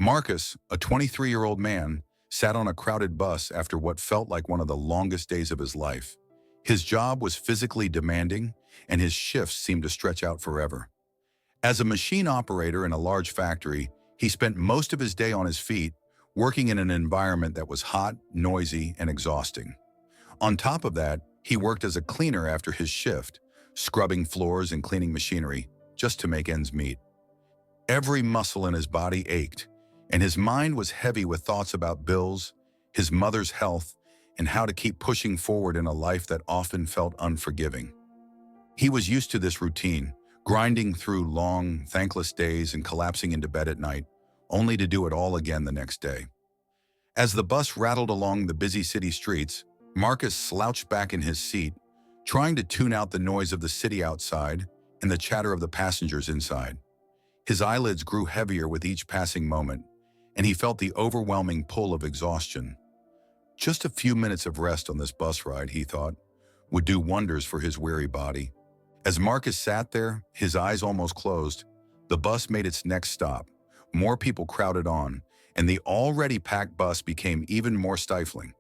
Marcus, a 23-year-old man, sat on a crowded bus after what felt like one of the longest days of his life. His job was physically demanding, and his shifts seemed to stretch out forever. As a machine operator in a large factory, he spent most of his day on his feet, working in an environment that was hot, noisy, and exhausting. On top of that, he worked as a cleaner after his shift, scrubbing floors and cleaning machinery, just to make ends meet. Every muscle in his body ached, and his mind was heavy with thoughts about bills, his mother's health, and how to keep pushing forward in a life that often felt unforgiving. He was used to this routine, grinding through long, thankless days and collapsing into bed at night, only to do it all again the next day. As the bus rattled along the busy city streets, Marcus slouched back in his seat, trying to tune out the noise of the city outside and the chatter of the passengers inside. His eyelids grew heavier with each passing moment, and he felt the overwhelming pull of exhaustion. Just a few minutes of rest on this bus ride, he thought, would do wonders for his weary body. As Marcus sat there, his eyes almost closed, the bus made its next stop. More people crowded on, and the already packed bus became even more stifling.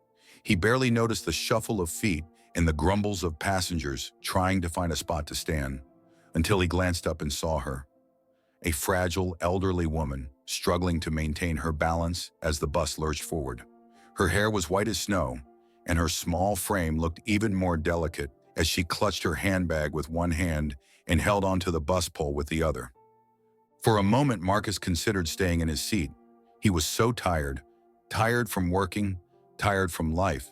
He barely noticed the shuffle of feet and the grumbles of passengers trying to find a spot to stand, until he glanced up and saw her. A fragile, elderly woman, struggling to maintain her balance as the bus lurched forward. Her hair was white as snow, and her small frame looked even more delicate as she clutched her handbag with one hand and held onto the bus pole with the other. For a moment, Marcus considered staying in his seat. He was so tired, tired from working, tired from life,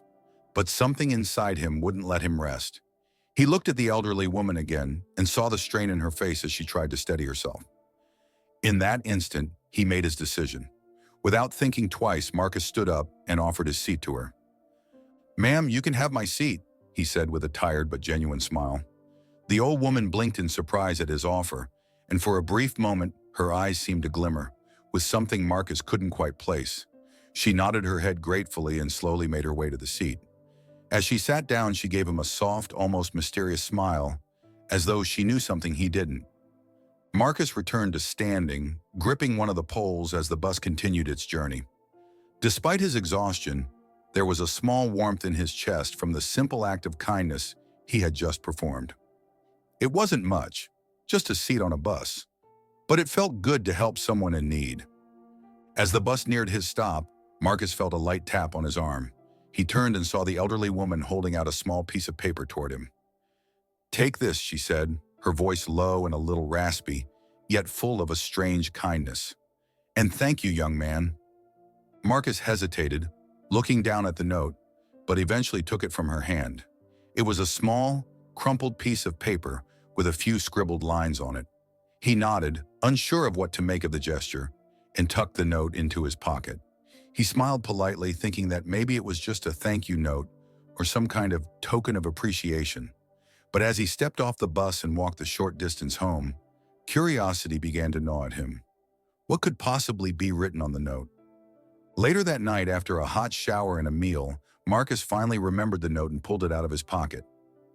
but something inside him wouldn't let him rest. He looked at the elderly woman again and saw the strain in her face as she tried to steady herself. In that instant, he made his decision. Without thinking twice, Marcus stood up and offered his seat to her. "Ma'am, you can have my seat," he said with a tired but genuine smile. The old woman blinked in surprise at his offer, and for a brief moment, her eyes seemed to glimmer, with something Marcus couldn't quite place. She nodded her head gratefully and slowly made her way to the seat. As she sat down, she gave him a soft, almost mysterious smile, as though she knew something he didn't. Marcus returned to standing, gripping one of the poles as the bus continued its journey. Despite his exhaustion, there was a small warmth in his chest from the simple act of kindness he had just performed. It wasn't much, just a seat on a bus, but it felt good to help someone in need. As the bus neared his stop, Marcus felt a light tap on his arm. He turned and saw the elderly woman holding out a small piece of paper toward him. "Take this," she said, her voice low and a little raspy, yet full of a strange kindness. "And thank you, young man." Marcus hesitated, looking down at the note, but eventually took it from her hand. It was a small, crumpled piece of paper with a few scribbled lines on it. He nodded, unsure of what to make of the gesture, and tucked the note into his pocket. He smiled politely, thinking that maybe it was just a thank you note or some kind of token of appreciation. But as he stepped off the bus and walked the short distance home, curiosity began to gnaw at him. What could possibly be written on the note? Later that night, after a hot shower and a meal, Marcus finally remembered the note and pulled it out of his pocket.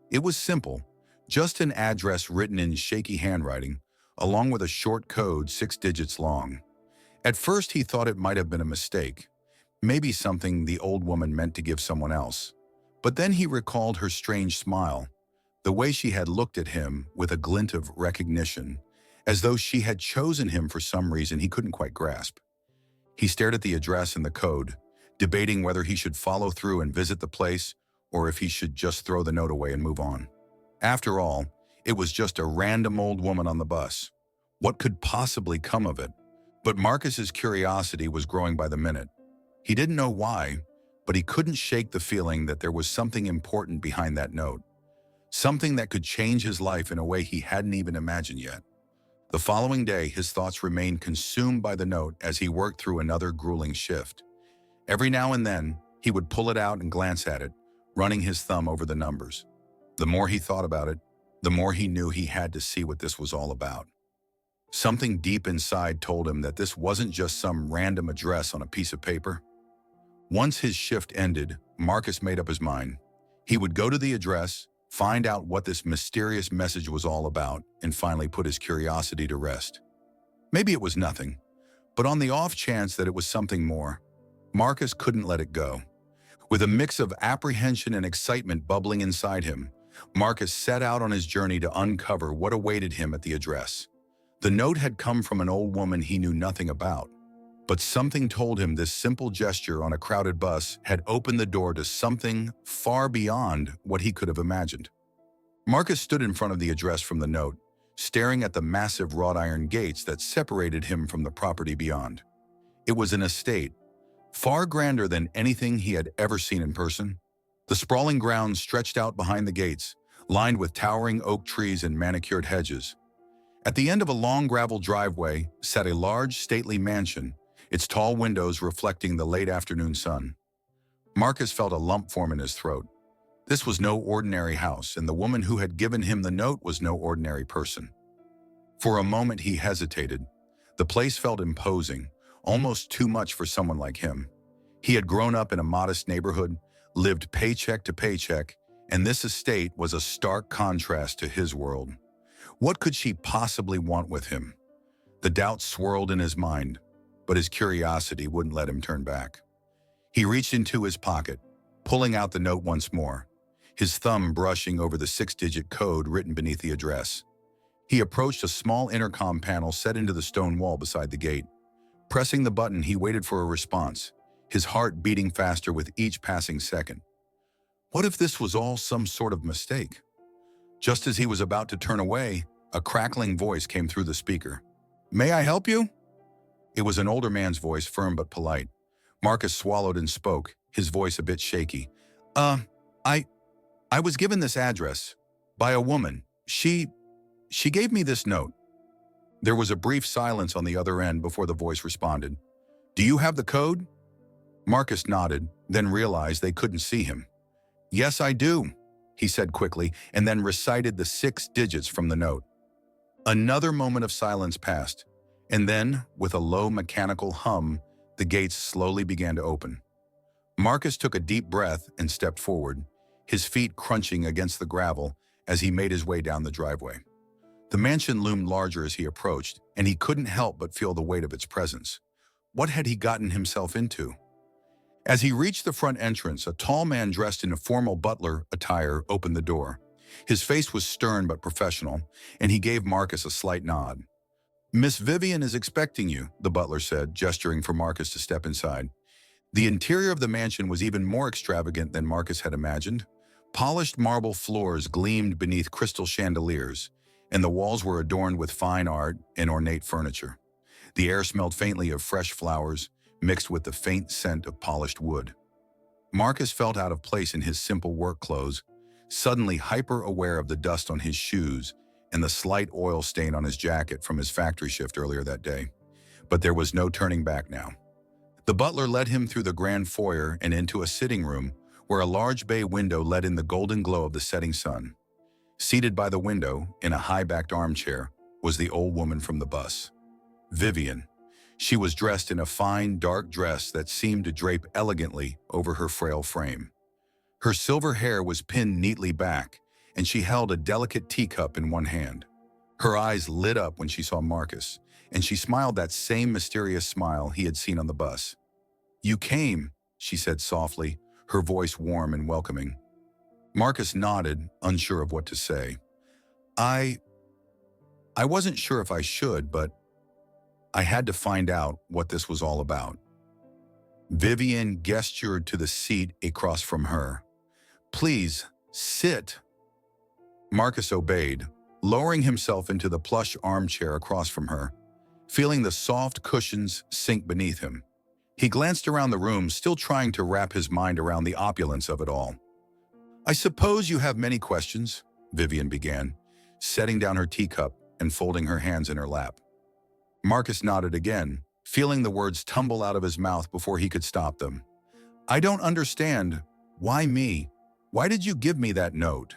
It was simple, just an address written in shaky handwriting, along with a short code 6 digits long. At first, he thought it might have been a mistake, maybe something the old woman meant to give someone else. But then he recalled her strange smile, the way she had looked at him with a glint of recognition, as though she had chosen him for some reason he couldn't quite grasp. He stared at the address and the code, debating whether he should follow through and visit the place or if he should just throw the note away and move on. After all, it was just a random old woman on the bus. What could possibly come of it? But Marcus's curiosity was growing by the minute. He didn't know why, but he couldn't shake the feeling that there was something important behind that note. Something that could change his life in a way he hadn't even imagined yet. The following day, his thoughts remained consumed by the note as he worked through another grueling shift. Every now and then, he would pull it out and glance at it, running his thumb over the numbers. The more he thought about it, the more he knew he had to see what this was all about. Something deep inside told him that this wasn't just some random address on a piece of paper. Once his shift ended, Marcus made up his mind. He would go to the address, find out what this mysterious message was all about, and finally put his curiosity to rest. Maybe it was nothing, But on the off chance that it was something more, Marcus couldn't let it go. With a mix of apprehension and excitement bubbling inside him, Marcus set out on his journey to uncover what awaited him at the address. The note had come from an old woman he knew nothing about, but something told him this simple gesture on a crowded bus had opened the door to something far beyond what he could have imagined. Marcus stood in front of the address from the note, staring at the massive wrought iron gates that separated him from the property beyond. It was an estate, far grander than anything he had ever seen in person. The sprawling grounds stretched out behind the gates, lined with towering oak trees and manicured hedges. At the end of a long gravel driveway sat a large, stately mansion, its tall windows reflecting the late afternoon sun. Marcus felt a lump form in his throat. This was no ordinary house, and the woman who had given him the note was no ordinary person. For a moment he hesitated. The place felt imposing, almost too much for someone like him. He had grown up in a modest neighborhood, lived paycheck to paycheck, and this estate was a stark contrast to his world. What could she possibly want with him? The doubt swirled in his mind, but his curiosity wouldn't let him turn back. He reached into his pocket, pulling out the note once more, his thumb brushing over the 6-digit code written beneath the address. He approached a small intercom panel set into the stone wall beside the gate. Pressing the button, he waited for a response, his heart beating faster with each passing second. What if this was all some sort of mistake? Just as he was about to turn away, a crackling voice came through the speaker. "May I help you?" It was an older man's voice, firm but polite. Marcus swallowed and spoke, his voice a bit shaky. I was given this address by a woman. She gave me this note." There was a brief silence on the other end before the voice responded. "Do you have the code?" Marcus nodded, then realized they couldn't see him. "Yes, I do," he said quickly, and then recited the 6 digits from the note. Another moment of silence passed, and then, with a low mechanical hum, the gates slowly began to open. Marcus took a deep breath and stepped forward, his feet crunching against the gravel as he made his way down the driveway. The mansion loomed larger as he approached, and he couldn't help but feel the weight of its presence. What had he gotten himself into? As he reached the front entrance, a tall man dressed in a formal butler attire opened the door. His face was stern but professional, and he gave Marcus a slight nod. "Miss Vivian is expecting you," the butler said, gesturing for Marcus to step inside. The interior of the mansion was even more extravagant than Marcus had imagined. Polished marble floors gleamed beneath crystal chandeliers, and the walls were adorned with fine art and ornate furniture. The air smelled faintly of fresh flowers, mixed with the faint scent of polished wood. Marcus felt out of place in his simple work clothes, suddenly hyper-aware of the dust on his shoes and the slight oil stain on his jacket from his factory shift earlier that day. But there was no turning back now. The butler led him through the grand foyer and into a sitting room where a large bay window let in the golden glow of the setting sun. Seated by the window, in a high-backed armchair, was the old woman from the bus. Vivian. She was dressed in a fine, dark dress that seemed to drape elegantly over her frail frame. Her silver hair was pinned neatly back, and she held a delicate teacup in one hand. Her eyes lit up when she saw Marcus, and she smiled that same mysterious smile he had seen on the bus. "You came," she said softly, her voice warm and welcoming. Marcus nodded, unsure of what to say. I wasn't sure if I should, but I had to find out what this was all about." Vivian gestured to the seat across from her. "Please, sit." Marcus obeyed, lowering himself into the plush armchair across from her, feeling the soft cushions sink beneath him. He glanced around the room, still trying to wrap his mind around the opulence of it all. "I suppose you have many questions," Vivian began, setting down her teacup and folding her hands in her lap. Marcus nodded again, feeling the words tumble out of his mouth before he could stop them. "I don't understand. Why me? Why did you give me that note?"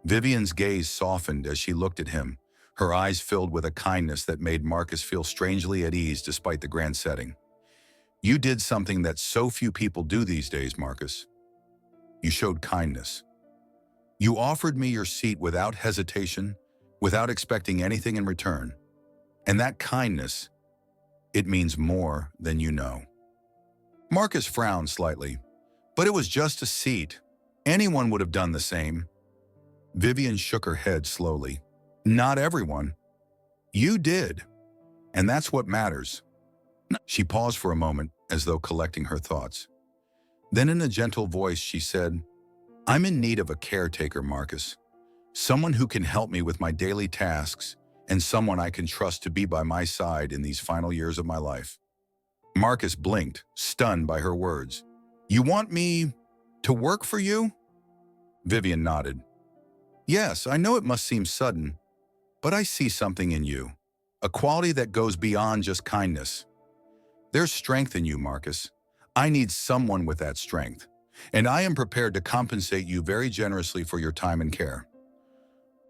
Vivian's gaze softened as she looked at him, her eyes filled with a kindness that made Marcus feel strangely at ease despite the grand setting. "You did something that so few people do these days, Marcus. You showed kindness. You offered me your seat without hesitation, without expecting anything in return. And that kindness, It means more than you know. Marcus frowned slightly, but it was just a seat. Anyone would have done the same. Vivian shook her head slowly. Not everyone. You did. And that's what matters. She paused for a moment, as though collecting her thoughts. Then in a gentle voice she said, I'm in need of a caretaker, Marcus. Someone who can help me with my daily tasks and someone I can trust to be by my side in these final years of my life. Marcus blinked, stunned by her words. You want me to work for you? Vivian nodded. Yes, I know it must seem sudden, but I see something in you. A quality that goes beyond just kindness. There's strength in you, Marcus. I need someone with that strength, and I am prepared to compensate you very generously for your time and care.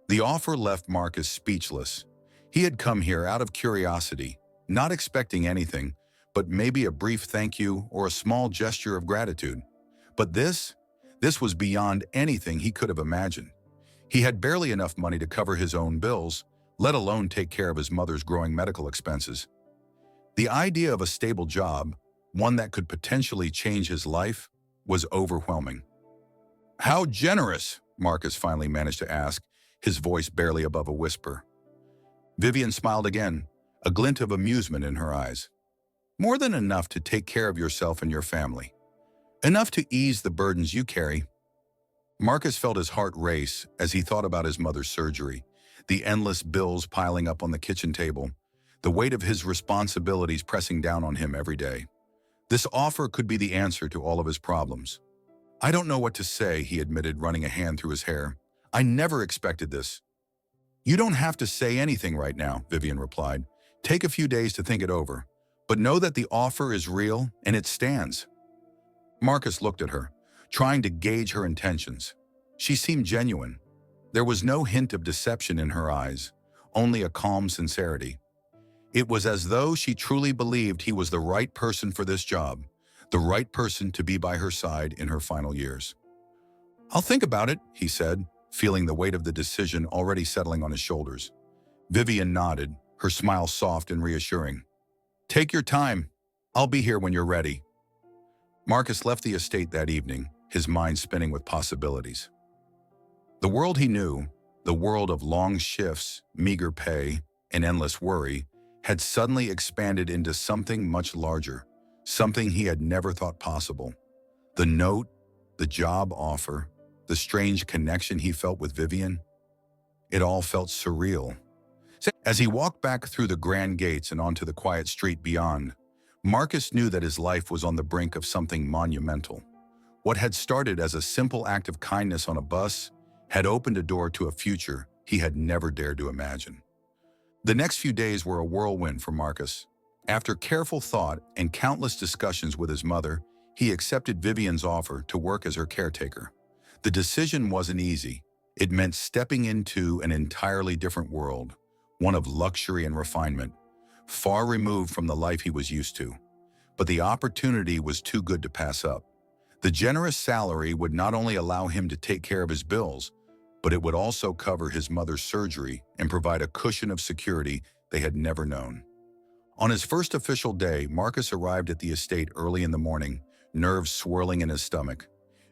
The offer left Marcus speechless. He had come here out of curiosity, not expecting anything, but maybe a brief thank you or a small gesture of gratitude. But this was beyond anything he could have imagined. He had barely enough money to cover his own bills, let alone take care of his mother's growing medical expenses. The idea of a stable job, one that could potentially change his life, was overwhelming. How generous, Marcus finally managed to ask, his voice barely above a whisper. Vivian smiled again, a glint of amusement in her eyes. More than enough to take care of yourself and your family. Enough to ease the burdens you carry. Marcus felt his heart race as he thought about his mother's surgery, the endless bills piling up on the kitchen table, the weight of his responsibilities pressing down on him every day. This offer could be the answer to all of his problems. I don't know what to say, he admitted, running a hand through his hair. I never expected this. You don't have to say anything right now, Vivian replied. Take a few days to think it over, but know that the offer is real and it stands. Marcus looked at her, trying to gauge her intentions. She seemed genuine. There was no hint of deception in her eyes, only a calm sincerity. It was as though she truly believed he was the right person for this job, the right person to be by her side in her final years. I'll think about it, he said, feeling the weight of the decision already settling on his shoulders. Vivian nodded, her smile soft and reassuring. Take your time. I'll be here when you're ready. Marcus left the estate that evening, his mind spinning with possibilities. The world he knew, the world of long shifts, meager pay, and endless worry, had suddenly expanded into something much larger, something he had never thought possible. The note, the job offer, the strange connection he felt with Vivian, it all felt surreal. As he walked back through the grand gates and onto the quiet street beyond, Marcus knew that his life was on the brink of something monumental. What had started as a simple act of kindness on a bus had opened a door to a future he had never dared to imagine. The next few days were a whirlwind for Marcus. After careful thought and countless discussions with his mother, he accepted Vivian's offer to work as her caretaker. The decision wasn't easy. It meant stepping into an entirely different world, one of luxury and refinement, far removed from the life he was used to. But the opportunity was too good to pass up. The generous salary would not only allow him to take care of his bills, but it would also cover his mother's surgery and provide a cushion of security they had never known. On his first official day, Marcus arrived at the estate early in the morning, nerves swirling in his stomach.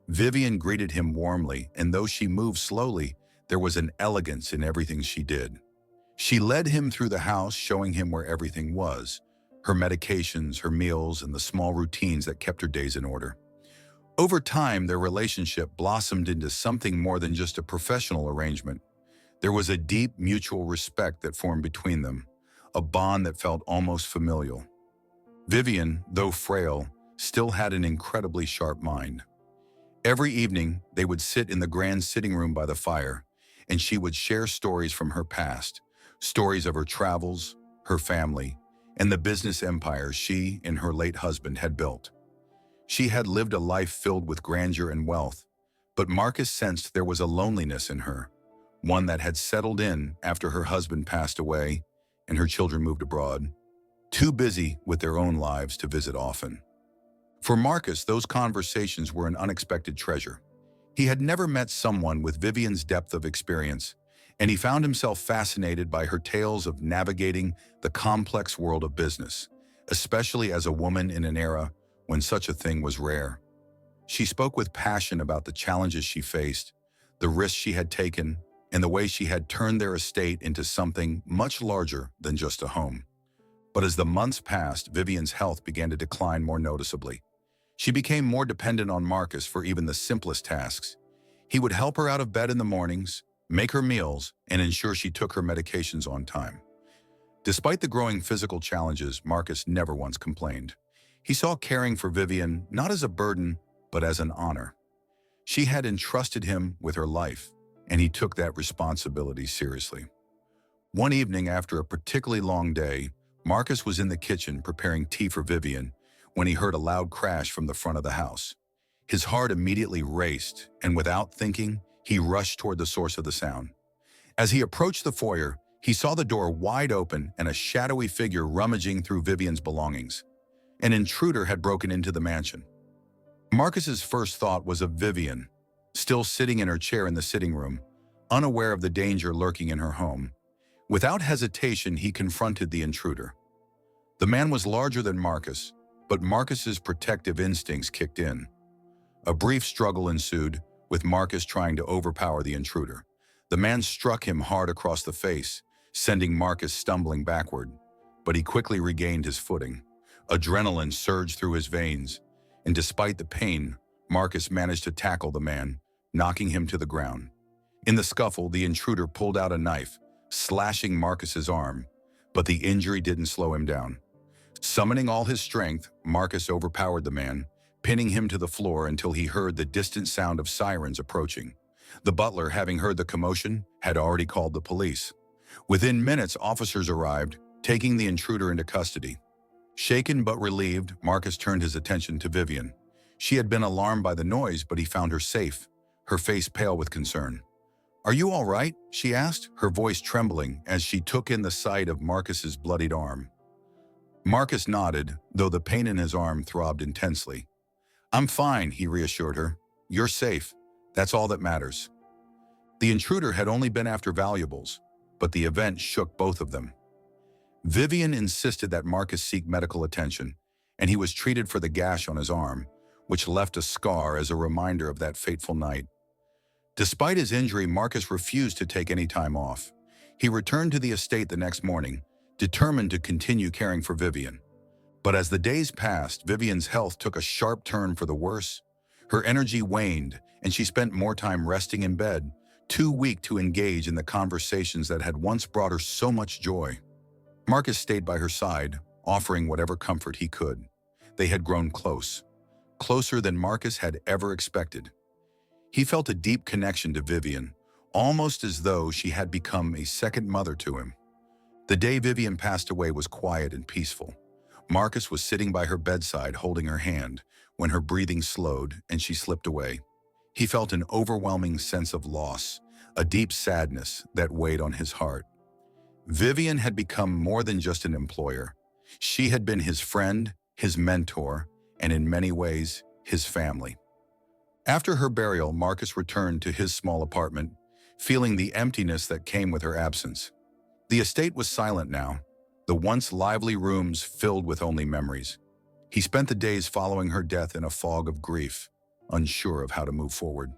Vivian greeted him warmly, and though she moved slowly, there was an elegance in everything she did. She led him through the house, showing him where everything was, her medications, her meals, and the small routines that kept her days in order. Over time, their relationship blossomed into something more than just a professional arrangement. There was a deep mutual respect that formed between them, a bond that felt almost familial. Vivian, though frail, still had an incredibly sharp mind. Every evening, they would sit in the grand sitting room by the fire, and she would share stories from her past, stories of her travels, her family, and the business empire she and her late husband had built. She had lived a life filled with grandeur and wealth, but Marcus sensed there was a loneliness in her, one that had settled in after her husband passed away and her children moved abroad, too busy with their own lives to visit often. For Marcus, those conversations were an unexpected treasure. He had never met someone with Vivian's depth of experience, and he found himself fascinated by her tales of navigating the complex world of business, especially as a woman in an era when such a thing was rare. She spoke with passion about the challenges she faced, the risks she had taken, and the way she had turned their estate into something much larger than just a home. But as the months passed, Vivian's health began to decline more noticeably. She became more dependent on Marcus for even the simplest tasks. He would help her out of bed in the mornings, make her meals, and ensure she took her medications on time. Despite the growing physical challenges, Marcus never once complained. He saw caring for Vivian not as a burden, but as an honor. She had entrusted him with her life, and he took that responsibility seriously. One evening after a particularly long day, Marcus was in the kitchen preparing tea for Vivian when he heard a loud crash from the front of the house. His heart immediately raced, and without thinking, he rushed toward the source of the sound. As he approached the foyer, he saw the door wide open and a shadowy figure rummaging through Vivian's belongings. An intruder had broken into the mansion. Marcus's first thought was of Vivian, still sitting in her chair in the sitting room, unaware of the danger lurking in her home. Without hesitation, he confronted the intruder. The man was larger than Marcus, but Marcus's protective instincts kicked in. A brief struggle ensued, with Marcus trying to overpower the intruder. The man struck him hard across the face, sending Marcus stumbling backward, but he quickly regained his footing. Adrenaline surged through his veins, and despite the pain, Marcus managed to tackle the man, knocking him to the ground. In the scuffle, the intruder pulled out a knife, slashing Marcus's arm, but the injury didn't slow him down. Summoning all his strength, Marcus overpowered the man, pinning him to the floor until he heard the distant sound of sirens approaching. The butler, having heard the commotion, had already called the police. Within minutes, officers arrived, taking the intruder into custody. Shaken but relieved, Marcus turned his attention to Vivian. She had been alarmed by the noise, but he found her safe, her face pale with concern. "Are you all right?" she asked, her voice trembling as she took in the sight of Marcus's bloodied arm. Marcus nodded, though the pain in his arm throbbed intensely. "I'm fine," he reassured her. "You're safe. That's all that matters." The intruder had only been after valuables, but the event shook both of them. Vivian insisted that Marcus seek medical attention, and he was treated for the gash on his arm, which left a scar as a reminder of that fateful night. Despite his injury, Marcus refused to take any time off. He returned to the estate the next morning, determined to continue caring for Vivian. But as the days passed, Vivian's health took a sharp turn for the worse. Her energy waned, and she spent more time resting in bed, too weak to engage in the conversations that had once brought her so much joy. Marcus stayed by her side, offering whatever comfort he could. They had grown close, closer than Marcus had ever expected. He felt a deep connection to Vivian, almost as though she had become a second mother to him. The day Vivian passed away was quiet and peaceful. Marcus was sitting by her bedside holding her hand when her breathing slowed and she slipped away. He felt an overwhelming sense of loss, a deep sadness that weighed on his heart. Vivian had become more than just an employer. She had been his friend, his mentor, and in many ways, his family. After her burial, Marcus returned to his small apartment, feeling the emptiness that came with her absence. The estate was silent now, the once lively rooms filled with only memories. He spent the days following her death in a fog of grief, unsure of how to move forward.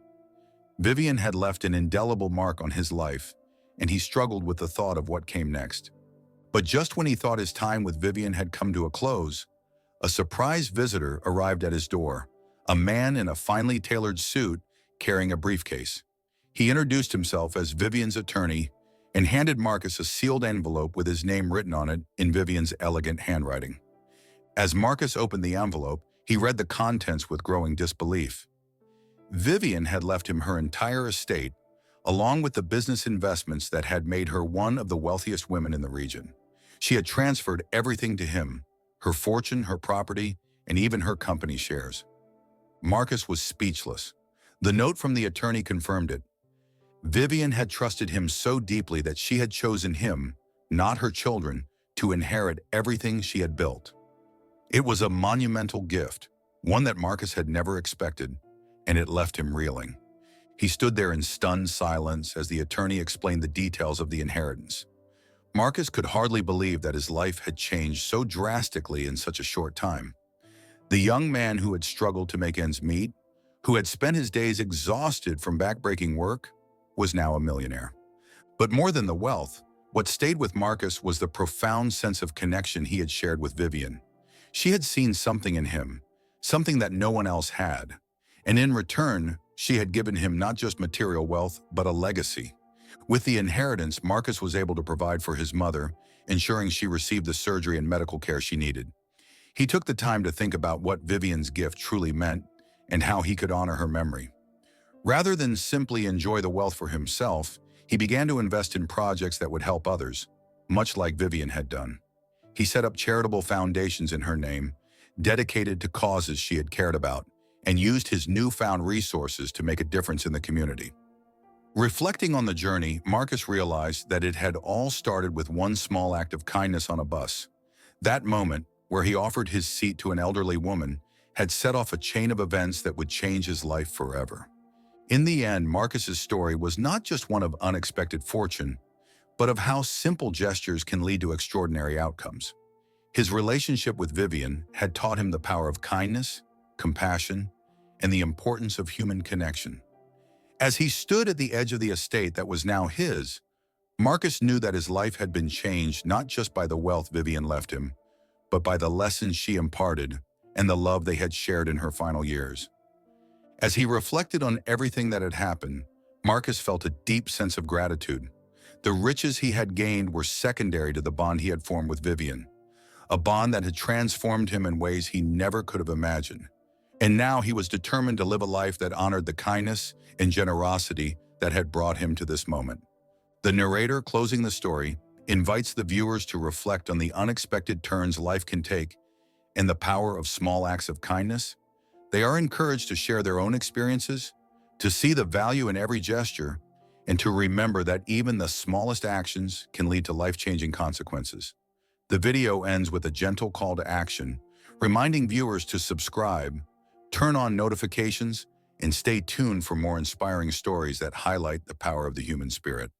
Vivian had left an indelible mark on his life, and he struggled with the thought of what came next. But just when he thought his time with Vivian had come to a close, a surprise visitor arrived at his door, a man in a finely tailored suit carrying a briefcase. He introduced himself as Vivian's attorney and handed Marcus a sealed envelope with his name written on it in Vivian's elegant handwriting. As Marcus opened the envelope, he read the contents with growing disbelief. Vivian had left him her entire estate, along with the business investments that had made her one of the wealthiest women in the region. She had transferred everything to him, her fortune, her property, and even her company shares. Marcus was speechless. The note from the attorney confirmed it. Vivian had trusted him so deeply that she had chosen him, not her children, to inherit everything she had built. It was a monumental gift, one that Marcus had never expected, and it left him reeling. He stood there in stunned silence as the attorney explained the details of the inheritance. Marcus could hardly believe that his life had changed so drastically in such a short time. The young man who had struggled to make ends meet, who had spent his days exhausted from backbreaking work, was now a millionaire. But more than the wealth, what stayed with Marcus was the profound sense of connection he had shared with Vivian. She had seen something in him, something that no one else had. And in return, she had given him not just material wealth, but a legacy. With the inheritance, Marcus was able to provide for his mother, ensuring she received the surgery and medical care she needed. He took the time to think about what Vivian's gift truly meant and how he could honor her memory. Rather than simply enjoy the wealth for himself, he began to invest in projects that would help others, much like Vivian had done. He set up charitable foundations in her name, dedicated to causes she had cared about, and used his newfound resources to make a difference in the community. Reflecting on the journey, Marcus realized that it had all started with one small act of kindness on a bus. That moment, where he offered his seat to an elderly woman, had set off a chain of events that would change his life forever. In the end, Marcus's story was not just one of unexpected fortune, but of how simple gestures can lead to extraordinary outcomes. His relationship with Vivian had taught him the power of kindness, compassion, and the importance of human connection. As he stood at the edge of the estate that was now his, Marcus knew that his life had been changed not just by the wealth Vivian left him, but by the lessons she imparted and the love they had shared in her final years. As he reflected on everything that had happened, Marcus felt a deep sense of gratitude. The riches he had gained were secondary to the bond he had formed with Vivian, a bond that had transformed him in ways he never could have imagined. And now he was determined to live a life that honored the kindness and generosity that had brought him to this moment. The narrator, closing the story, invites the viewers to reflect on the unexpected turns life can take and the power of small acts of kindness. They are encouraged to share their own experiences, to see the value in every gesture, and to remember that even the smallest actions can lead to life-changing consequences. The video ends with a gentle call to action, reminding viewers to subscribe, turn on notifications, and stay tuned for more inspiring stories that highlight the power of the human spirit.